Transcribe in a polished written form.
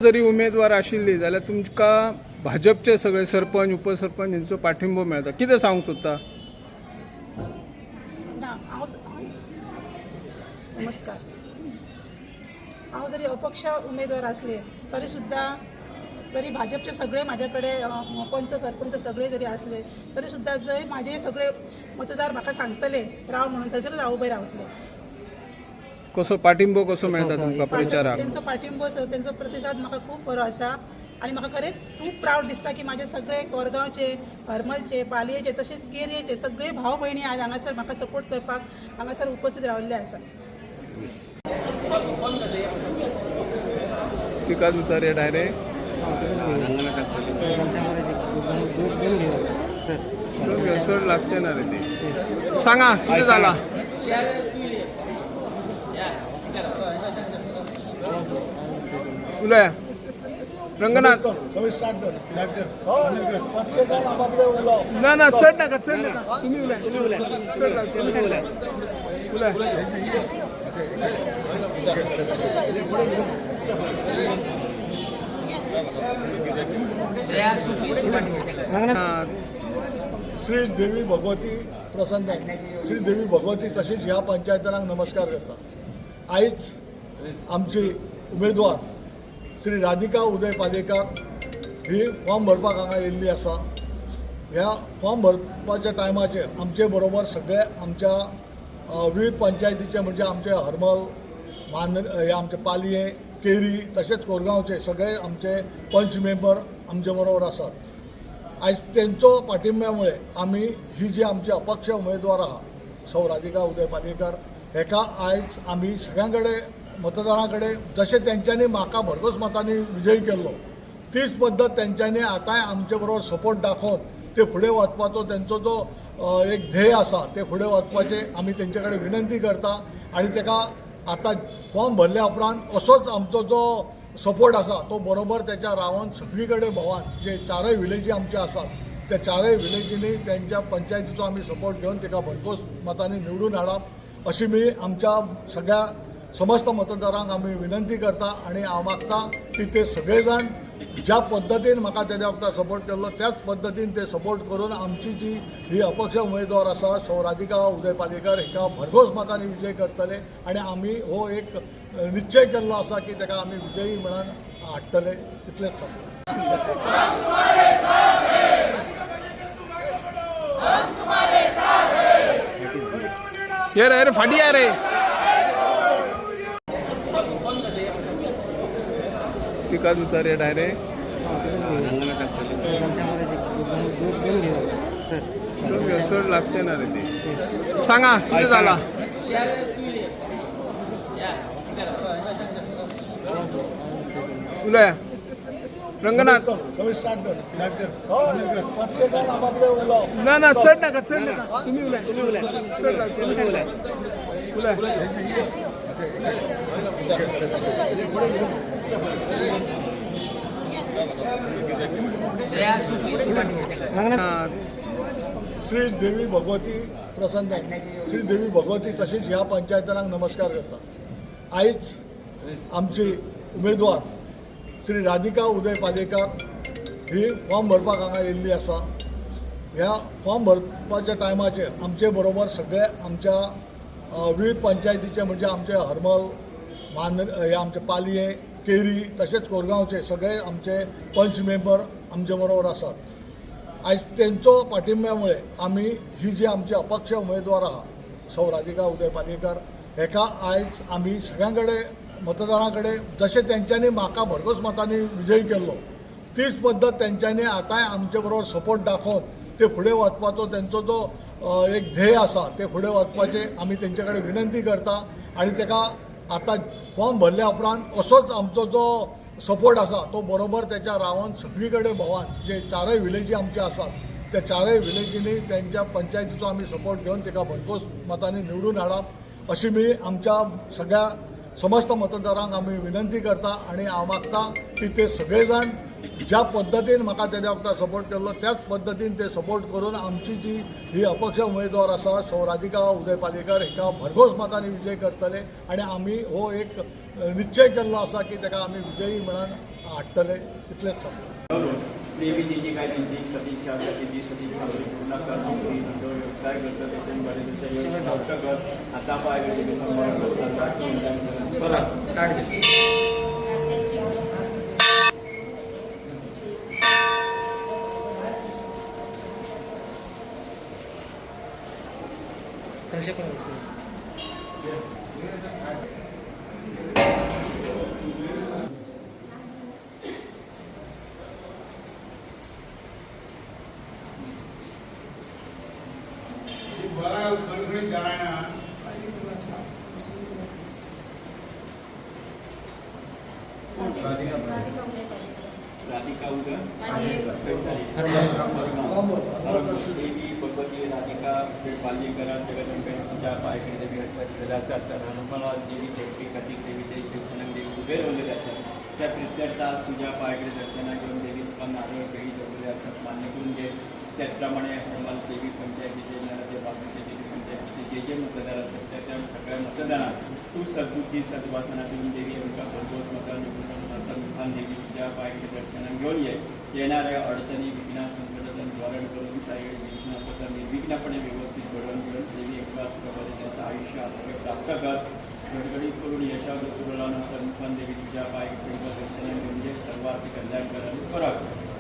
जरी उमेदवार आशिल्ली जाल्यार तुमका भाजपचे सगळे सरपंच उपसरपंच यांचो पाठिंबो मेळटा, कितें सांगूंक सोदता? नमस्कार. हांव जरी अपक्ष उमेदवार असले तरी भाजपचे सगळे माझ्याकडे पंच सरपंच सगळे जरी असले तरी सुद्धा जर माझे सगळे मतदार म्हाका सांगतले राव म्हणून थंयसर हांव उबे रावतले. कसो पाठिंबो कसो मेळटा तुमकां प्रचाराक? त्यांचो पाठिंबो त्यांचो प्रतिसाद म्हाका खूब बरो आसा आणि म्हाका खरेंच खूब प्राऊड दिसता की माझे सगळे कोरगांवचे, हरमलचे, पालयेचे तसेच केरयेचे सगळे भाव भयणी आज हांगासर म्हाका सपोर्ट करपाक हांगासर उपस्थित रावल्ले आसा. तिकाच विचारया डायरेक्ट. चड लागचे ना रे ती. सांगा कितें जाला? उलया रंगनाथ. ना ना चढ नाका तुम्ही उलया चढ लागचे उलया. श्री देवी भगवती प्रसन्न श्री देवी भगवती तशीच ह्या पंचायतांक नमस्कार करता. आयज आमची उमेदवार श्री राधिका उदय पालेकर ही फॉर्म भरपाक हांगा येयल्ली आसा. ह्या फॉर्म भरपाच्या टायमाचेर आमचे बरोबर सगळे आमच्या विविध पंचायतीचे म्हणजे आमचे हरमल हे आमचे पालये केरी तसेच कोरगांवचे सगळे आमचे पंच मेंबर आमचे बरोबर आसात. आयज तेंचो पाठिंब्यामुळे आमी ही जी आमची अपक्ष उमेदवार आहा सौ राधिका उदय पालेकर हेका आयज आमी सगळ्यां कडेन मतदारां कडेन जशें तेंच्यांनी म्हाका भरघोस मतांनी विजयी केल्लो तीच पद्दत तेंच्यांनी आतांय आमचे बरोबर सपोर्ट दाखोवन ते फुडें वचपाचो तेंचो जो एक ध्येय आसा ते फुडें वचपाचे आमी तेंचे कडेन विनंती करता. आनी तेका आतां फॉर्म भरल्या उपरांत असोच आमचो जो सपोर्ट आसा तो बरोबर त्याच्या रावन सगळी कडेन भोंवान जे चारय विलेजी आमचे आसात त्या चारय विलेजींनी त्यांच्या पंचायतीचो आमी सपोर्ट घेवन तेका भरघोस मतांनी निवडून हाडप अशी मी आमच्या सगळ्या समस्त मतदारांक आमी विनंती करता. आनी हांव मागता की ते सगळे जाण ज्या पद्दतीन म्हाका तेज्या वक्ता सपोर्ट केल्लो त्याच पद्दतीन ते सपोर्ट करून आमची जी ही अपक्ष उमेदवार आसा सौ राधिका उदय पालेकर हेका भरघोस मतांनी विजय करतले. आनी आमी हो एक निश्चय केल्लो आसा की तेका आमी विजयी म्हणून हाडटले. इतलेंच सांगता. ये रे फाटी या रे. तिकाच विचारया डायरेक्ट. चड लागचे ना रे ती. सांगा कितें जाला? उलया रंगनाथ. ना ना चढ नाका तुम्ही उलया चड लागचे उलया. श्री देवी भगवती प्रसन्न श्री देवी भगवती तशीच ह्या पंचायतांक नमस्कार करता. आयज आमची उमेदवार श्री राधिका उदय पालेकर ही फॉर्म भरपाक हांगा येयल्ली आसा. ह्या फॉर्म भरपाच्या टायमाचेर आमचे बरोबर सगळे आमच्या विविध पंचायतीचे म्हणजे आमचे हरमल हे आमचे पालये केरी तसेच कोरगांवचे सगळे आमचे पंच मेंबर आमचे बरोबर आसात. आयज तेंचो पाठिंब्यामुळे आमी ही जी आमची अपक्ष उमेदवार आहा सौ राधिका उदय पालेकर हेका आयज आमी सगळ्यां कडेन मतदारां कडेन जशें तेंच्यांनी म्हाका भरघोस मतांनी विजयी केल्लो तीच पद्दत तेंच्यांनी आतांय आमचे बरोबर सपोर्ट दाखोवन ते फुडें वचपाचो तेंचो जो एक ध्येय आसा ते फुडें वचपाचे आमी तेंचे कडेन विनंती करता. आनी तेका आतां फॉर्म भरल्या उपरांत असोच आमचो जो सपोर्ट आसा तो बरोबर त्याच्या रावन सगळी कडेन भोंवान जे चारय विलेजी आमचे आसात त्या चारय विलेजींनी त्यांच्या पंचायतीचो आमी सपोर्ट घेवन तेका भरघोस मतांनी निवडून हाडप अशी मी आमच्या सगळ्या समस्त मतदारांक आमी विनंती करता. आनी हांव मागता की ते सगळे जाण ज्या पद्दतीन म्हाका तेद्या वखदार सपोर्ट केल्लो त्याच पद्दतीन ते सपोर्ट करून आमची जी ही अपक्ष उमेदवार आसा सौ राधिका उदय पालयेकर हिका भरघोस मतांनी विजय करतले आनी आमी हो एक निश्चय केल्लो आसा की ताका आमी विजयी म्हणून हाडटले इतलेंच सांगता. देवीची जी काही त्यांची सदिच्छा असते ती सदिच्छा आपली पूर्ण करणे जो व्यवसाय करतो त्याच्या बरेच डॉक्टर कर आता पाहिजे राधिका उदय देवी भगवती राधिका पालयेकर जगदंबेच्या पायकडे देवी आसात तर हनुमाला देवी भेटी खातीर देवी दर्शनाक देवी उबे रावलेले आसात त्या प्रत्येक तास तुझ्या पायकडे दर्शनाक घेऊन देवी तुका नारळ भेटी दवरले आसात मान्य करून घे त्याच प्रमाणे हनुमान देवी पंचायतीचे जे बाजूचे देवी पंचायतीचे जे मतदार असतात त्या सगळ्या मतदारांक तू सद्बुद्धी सद्वासना देऊन देवी आमकां भरघोस मतां निवडून देवी तुझ्या पायकडे दर्शनाक घेऊन ये येणाऱ्या अडचणी विघ्ना संकटाचं निवारण करून काही योजना स्वतः निर्विघ्नपणे व्यवस्थित घडवून घेऊन देवी एकवास प्रकारे त्यांचं आयुष्य आरोग्य प्राप्त कर गडगडीत करून यशावत पुरवल्यानंतर मुखान देवी तुझ्या पायकडे दर्शनाक घेऊन जे सर्वार्थ कल्याण करा परत